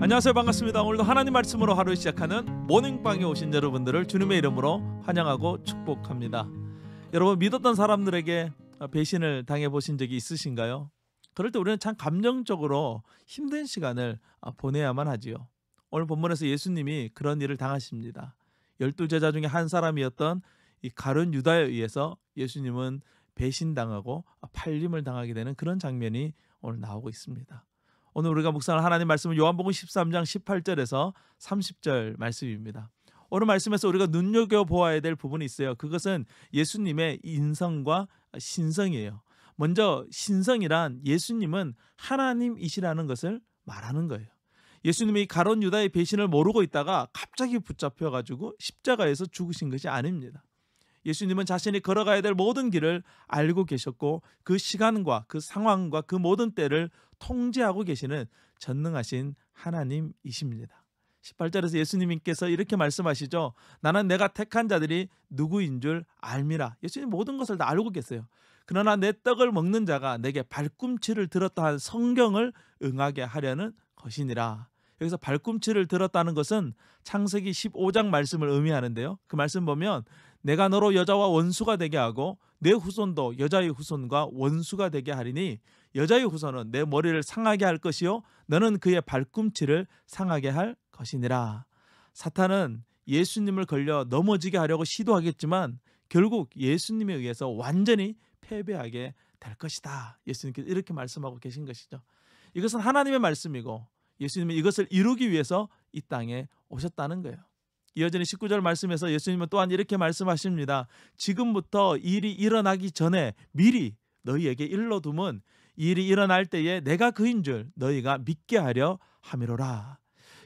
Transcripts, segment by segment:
안녕하세요, 반갑습니다. 오늘도 하나님 말씀으로 하루 시작하는 모닝방에 오신 여러분들을 주님의 이름으로 환영하고 축복합니다. 여러분, 믿었던 사람들에게 배신을 당해보신 적이 있으신가요? 그럴 때 우리는 참 감정적으로 힘든 시간을 보내야만 하지요. 오늘 본문에서 예수님이 그런 일을 당하십니다. 12제자 중에 한 사람이었던 이 가룟 유다에 의해서 예수님은 배신당하고 팔림을 당하게 되는 그런 장면이 오늘 나오고 있습니다. 오늘 우리가 묵상할 하나님 말씀은 요한복음 13장 18절에서 30절 말씀입니다. 오늘 말씀에서 우리가 눈여겨보아야 될 부분이 있어요. 그것은 예수님의 인성과 신성이에요. 먼저 신성이란 예수님은 하나님이시라는 것을 말하는 거예요. 예수님이 가룟 유다의 배신을 모르고 있다가 갑자기 붙잡혀가지고 십자가에서 죽으신 것이 아닙니다. 예수님은 자신이 걸어가야 될 모든 길을 알고 계셨고 그 시간과 그 상황과 그 모든 때를 통제하고 계시는 전능하신 하나님이십니다. 18절에서 예수님께서 이렇게 말씀하시죠. 나는 내가 택한 자들이 누구인 줄 알미라. 예수님 모든 것을 다 알고 계세요. 그러나 내 떡을 먹는 자가 내게 발꿈치를 들었다 한 성경을 응하게 하려는 것이니라. 여기서 발꿈치를 들었다는 것은 창세기 15장 말씀을 의미하는데요. 그 말씀 보면 내가 너로 여자와 원수가 되게 하고 내 후손도 여자의 후손과 원수가 되게 하리니 여자의 후손은 내 머리를 상하게 할 것이요 너는 그의 발꿈치를 상하게 할 것이니라. 사탄은 예수님을 걸려 넘어지게 하려고 시도하겠지만 결국 예수님에 의해서 완전히 패배하게 될 것이다. 예수님께서 이렇게 말씀하고 계신 것이죠. 이것은 하나님의 말씀이고 예수님은 이것을 이루기 위해서 이 땅에 오셨다는 거예요. 이어지는 19절 말씀에서 예수님은 또한 이렇게 말씀하십니다. 지금부터 일이 일어나기 전에 미리 너희에게 일러두면 일이 일어날 때에 내가 그인 줄 너희가 믿게 하려 함이로라.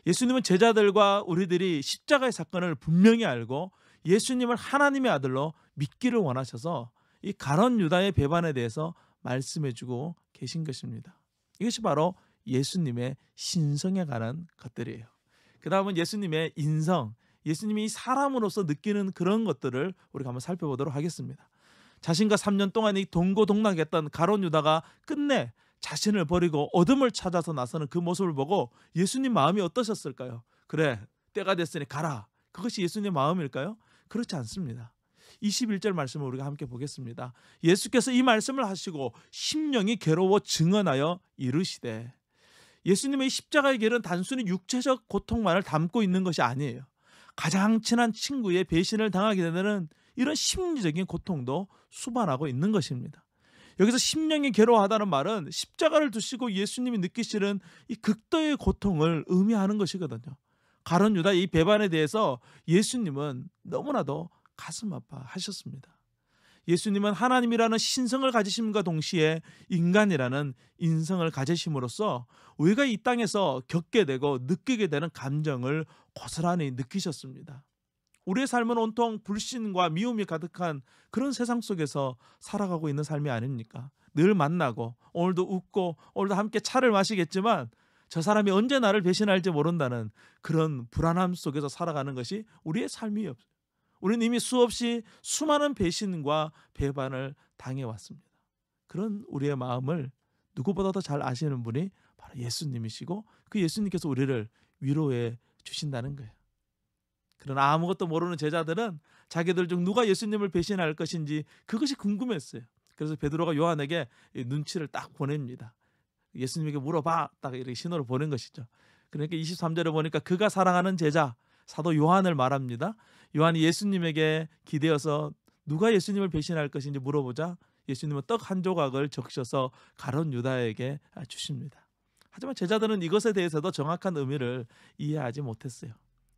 예수님은 제자들과 우리들이 십자가의 사건을 분명히 알고 예수님을 하나님의 아들로 믿기를 원하셔서 이 가룟 유다의 배반에 대해서 말씀해주고 계신 것입니다. 이것이 바로 예수님의 신성에 관한 것들이에요. 그 다음은 예수님의 인성, 예수님이 사람으로서 느끼는 그런 것들을 우리가 한번 살펴보도록 하겠습니다. 자신과 3년 동안 이 동고동락했던 가룟 유다가 끝내 자신을 버리고 어둠을 찾아서 나서는 그 모습을 보고 예수님 마음이 어떠셨을까요? 그래, 때가 됐으니 가라. 그것이 예수님의 마음일까요? 그렇지 않습니다. 21절 말씀을 우리가 함께 보겠습니다. 예수께서 이 말씀을 하시고 심령이 괴로워 증언하여 이르시되. 예수님의 십자가의 길은 단순히 육체적 고통만을 담고 있는 것이 아니에요. 가장 친한 친구의 배신을 당하게 되는 이런 심리적인 고통도 수반하고 있는 것입니다. 여기서 심령이 괴로워하다는 말은 십자가를 두시고 예수님이 느끼시는 이 극도의 고통을 의미하는 것이거든요. 가룟 유다 이 배반에 대해서 예수님은 너무나도 가슴 아파하셨습니다. 예수님은 하나님이라는 신성을 가지심과 동시에 인간이라는 인성을 가지심으로써 우리가 이 땅에서 겪게 되고 느끼게 되는 감정을 고스란히 느끼셨습니다. 우리의 삶은 온통 불신과 미움이 가득한 그런 세상 속에서 살아가고 있는 삶이 아닙니까? 늘 만나고 오늘도 웃고 오늘도 함께 차를 마시겠지만 저 사람이 언제 나를 배신할지 모른다는 그런 불안함 속에서 살아가는 것이 우리의 삶이 없어요. 우리는 이미 수없이 수많은 배신과 배반을 당해왔습니다. 그런 우리의 마음을 누구보다도 잘 아시는 분이 바로 예수님이시고 그 예수님께서 우리를 위로해 주신다는 거예요. 그러나 아무것도 모르는 제자들은 자기들 중 누가 예수님을 배신할 것인지 그것이 궁금했어요. 그래서 베드로가 요한에게 눈치를 딱 보냅니다. 예수님에게 물어봐. 딱 이렇게 신호를 보낸 것이죠. 그러니까 23절에 보니까 그가 사랑하는 제자 사도 요한을 말합니다. 요한이 예수님에게 기대어서 누가 예수님을 배신할 것인지 물어보자 예수님은 떡 한 조각을 적셔서 가룟 유다에게 주십니다. 하지만 제자들은 이것에 대해서도 정확한 의미를 이해하지 못했어요.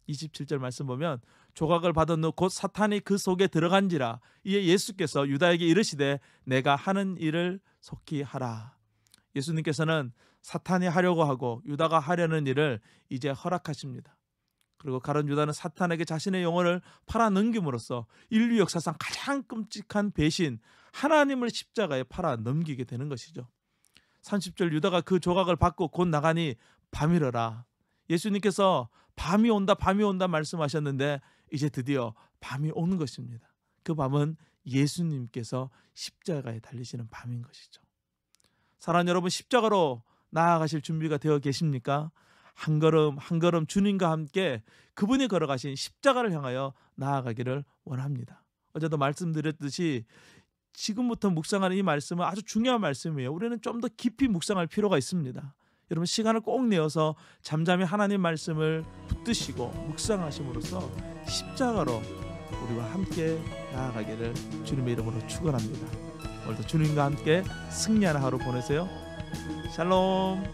27절 말씀 보면 조각을 받은 후 곧 사탄이 그 속에 들어간지라 이에 예수께서 유다에게 이르시되 내가 하는 일을 속히 하라. 예수님께서는 사탄이 하려고 하고 유다가 하려는 일을 이제 허락하십니다. 그리고 가룟 유다는 사탄에게 자신의 영혼을 팔아 넘김으로써 인류 역사상 가장 끔찍한 배신, 하나님을 십자가에 팔아 넘기게 되는 것이죠. 30절 유다가 그 조각을 받고 곧 나가니 밤이러라. 예수님께서 밤이 온다 말씀하셨는데 이제 드디어 밤이 오는 것입니다. 그 밤은 예수님께서 십자가에 달리시는 밤인 것이죠. 사랑하는 여러분, 십자가로 나아가실 준비가 되어 계십니까? 한 걸음 한 걸음 주님과 함께 그분이 걸어가신 십자가를 향하여 나아가기를 원합니다. 어제도 말씀드렸듯이 지금부터 묵상하는 이 말씀은 아주 중요한 말씀이에요. 우리는 좀 더 깊이 묵상할 필요가 있습니다. 여러분 시간을 꼭 내어서 잠잠히 하나님 말씀을 붙드시고 묵상하심으로써 십자가로 우리와 함께 나아가기를 주님의 이름으로 축원합니다. 오늘도 주님과 함께 승리하는 하루 보내세요. 샬롬.